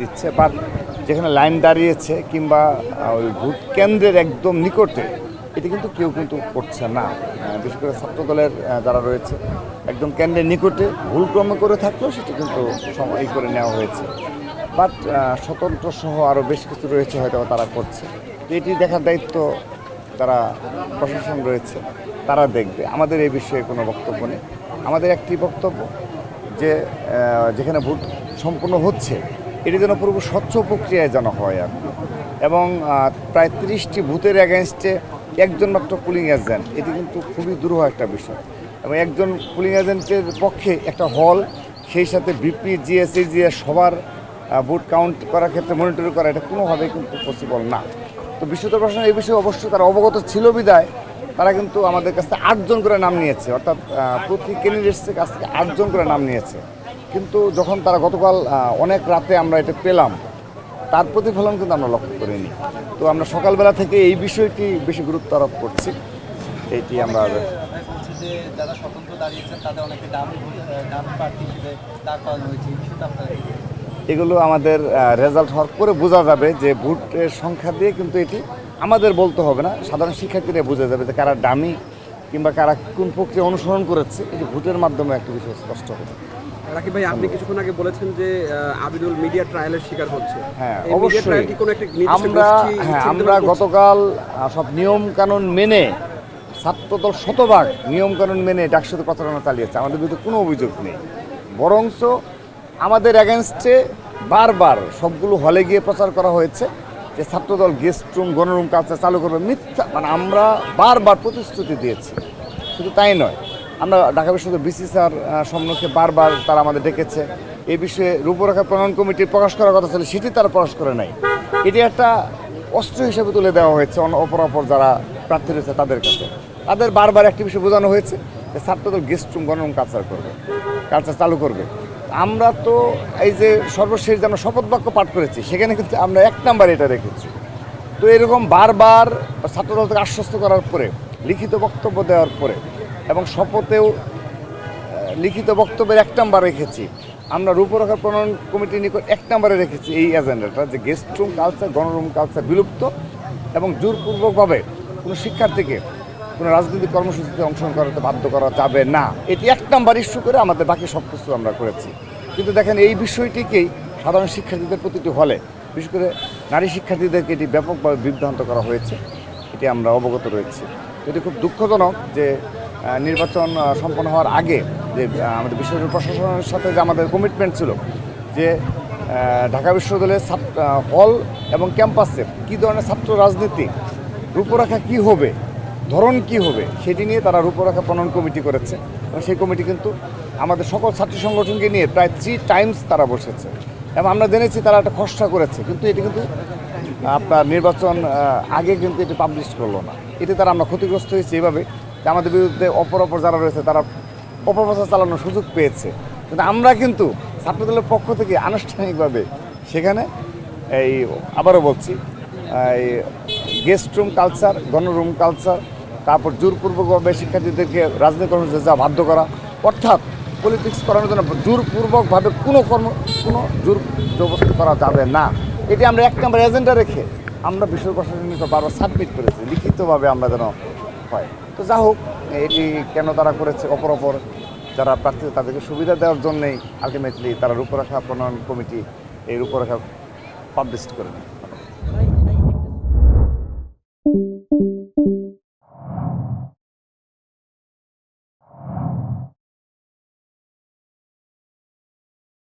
দিচ্ছে বাট যেখানে লাইন দাঁড়িয়েছে কিংবা ওই ভোট কেন্দ্রের একদম নিকটে এটি কিন্তু কেউ কিন্তু করছে না। বিশেষ করে ছাত্র দলের যারা রয়েছে একদম কেন্দ্রের নিকটে ভুলক্রমে করে থাকলেও সেটি কিন্তু এই করে নেওয়া হয়েছে। বাট স্বতন্ত্র সহ আরও বেশ কিছু রয়েছে হয়তো তারা করছে। এটি দেখার দায়িত্ব যারা প্রশাসন রয়েছে তারা দেখবে। আমাদের এই বিষয়ে কোনো বক্তব্য নেই। আমাদের একটি বক্তব্য যে যেখানে ভোট সম্পূর্ণ হচ্ছে এটি যেন পুরো স্বচ্ছ প্রক্রিয়ায় যেন হয় আর কি। এবং প্রায় 30টি বুথের এগেনস্টে একজন মাত্র পুলিং এজেন্ট, এটি কিন্তু খুবই দুরূহ একটা বিষয়। এবং একজন পুলিং এজেন্টের পক্ষে একটা হল, সেই সাথে বিপি জিএস সবার ভোট কাউন্ট করার ক্ষেত্রে মনিটর করা, এটা কোনোভাবেই কিন্তু পসিবল না। তো বিশ্ববিদ্যালয় প্রশাসন এই বিষয়ে অবশ্যই তারা অবগত ছিল বিদায় তারা কিন্তু আমাদের কাছ থেকে 8 জন করে নাম নিয়েছে, অর্থাৎ প্রতি ক্যান্ডিডেটসের কাছ থেকে 8 জন করে নাম নিয়েছে। কিন্তু যখন তারা গতকাল অনেক রাতে আমরা এটা পেলাম, তার প্রতিফলন কিন্তু আমরা লক্ষ্য করিনি। তো আমরা সকালবেলা থেকে এই বিষয়টি বেশি গুরুত্ব আরোপ করছি। এইটি আমরা যারা স্বতন্ত্র দাঁড়িয়েছেন তাদের অনেকে ডান প্রার্থী হিসেবে দাঁড় করানো হয়েছে, এগুলো আমাদের রেজাল্ট হওয়ার পরে বোঝা যাবে যে ভোটের সংখ্যা দিয়ে কিন্তু এটি আমাদের বলতে হবে না, সাধারণ শিক্ষার্থীরা বোঝা যাবে যে কারা ডামি কিংবা কারা কোন প্রক্রিয়া অনুসরণ করেছে, এটি ভোটের মাধ্যমে একটা বিষয় স্পষ্ট হবে। রাকিব ভাই, আপনি কিছুক্ষণ আগে বলেছেন যে আবিদুল মিডিয়া ট্রায়ালের শিকার হচ্ছে। হ্যাঁ, অবশ্যই আমরা গতকাল সব নিয়ম কানুন মেনে ছাত্রদল শতভাগ নিয়ম কানুন মেনে ডাকসুতে প্রচারণা চালিয়েছে। আমাদের বিরুদ্ধে কোনো অভিযোগ নেই, বরঞ্চ আমাদের এগেনস্টে বারবার সবগুলো হলে গিয়ে প্রচার করা হয়েছে যে ছাত্রদল গেস্ট রুম গণরুম কালচার চালু করবে। মিথ্যা, মানে আমরা বারবার প্রতিশ্রুতি দিয়েছি। শুধু তাই নয়, আমরা ঢাকা বিশ্ববিদ্যালয় বিসি স্যার সম্মুখে বারবার তারা আমাদের ডেকেছে। এই বিষয়ে রূপরেখা প্রণয়ন কমিটি প্রকাশ করার কথা ছিল, সেটি তারা প্রকাশ করে নাই। এটি একটা অস্ত্র হিসেবে তুলে দেওয়া হয়েছে অপরাপর যারা প্রার্থী রয়েছে তাদের কাছে। তাদের বারবার একটি বিষয় বোঝানো হয়েছে যে ছাত্রদল গেস্ট রুম গণরুম কালচার চালু করবে। আমরা তো এই যে সর্বশেষ যে আমরা শপথ বাক্য পাঠ করেছি সেখানে কিন্তু আমরা 1 নাম্বার এটা রেখেছি। তো এরকম বারবার ছাত্রদল থেকে আশ্বস্ত করার পরে, লিখিত বক্তব্য দেওয়ার পরে এবং শপথেও লিখিত বক্তব্যের 1 নাম্বার রেখেছি। আমরা রূপরেখা প্রণয়ন কমিটির নিকট 1 নাম্বারে রেখেছি এই এজেন্ডাটা যে গেস্ট রুম কালচার গণরুম কালচার বিলুপ্ত এবং জোরপূর্বকভাবে কোনো শিক্ষার্থীকে কোনো রাজনৈতিক কর্মসূচিতে অংশগ্রহণ করাতে বাধ্য করা যাবে না। এটি 1 নাম্বার ইস্যু করে আমাদের বাকি সব কিছু আমরা করেছি। কিন্তু দেখেন এই বিষয়টিকেই সাধারণ শিক্ষার্থীদের প্রতিটি হলে, বিশেষ করে নারী শিক্ষার্থীদেরকে এটি ব্যাপকভাবে বিভ্রান্ত করা হয়েছে, এটি আমরা অবগত রয়েছি। এটি খুব দুঃখজনক যে নির্বাচন সম্পন্ন হওয়ার আগে যে আমাদের বিশ্ববিদ্যালয় প্রশাসনের সাথে যে আমাদের কমিটমেন্ট ছিল যে ঢাকা বিশ্ববিদ্যালয়ের হল এবং ক্যাম্পাসে কী ধরনের ছাত্র রাজনীতি, রূপরেখা কী হবে, ধরন কী হবে, সেটি নিয়ে তারা রূপরেখা প্রণয়ন কমিটি করেছে। এবং সেই কমিটি কিন্তু আমাদের সকল ছাত্র সংগঠনকে নিয়ে প্রায় 3 টাইমস তারা বসেছে এবং আমরা জেনেছি তারা একটা খসড়া করেছে। কিন্তু এটি কিন্তু আপনার নির্বাচন আগে কিন্তু এটি পাবলিশ করলো না। এতে তারা আমরা ক্ষতিগ্রস্ত হয়েছি এইভাবে যে আমাদের বিরুদ্ধে অপর যারা রয়েছে তারা অপপ্রচার চালানোর সুযোগ পেয়েছে। কিন্তু আমরা কিন্তু ছাত্রদলের পক্ষ থেকে আনুষ্ঠানিকভাবে সেখানে এই আবারও বলছি এই গেস্ট রুম কালচার গণরুম কালচার, তারপর জোরপূর্বকভাবে শিক্ষার্থীদেরকে রাজনৈতিক কর্মসূচিতে যা বাধ্য করা, অর্থাৎ পলিটিক্স করানোর জন্য জোরপূর্বকভাবে কোনো জোর জবরদস্তি করা যাবে না। এটি আমরা 1 নাম্বার এজেন্ডা রেখে আমরা বিশ্ব প্রশাসনিক বারবার সাবমিট করেছি লিখিতভাবে আমরা যেন হয়। তো যা হোক, এটি কেন তারা করেছে, অপর যারা প্রার্থী তাদেরকে সুবিধা দেওয়ার জন্যেই আলটিমেটলি তারা রূপরেখা প্রণয়ন কমিটি এই রূপরেখা পাবলিশ করে নেয়।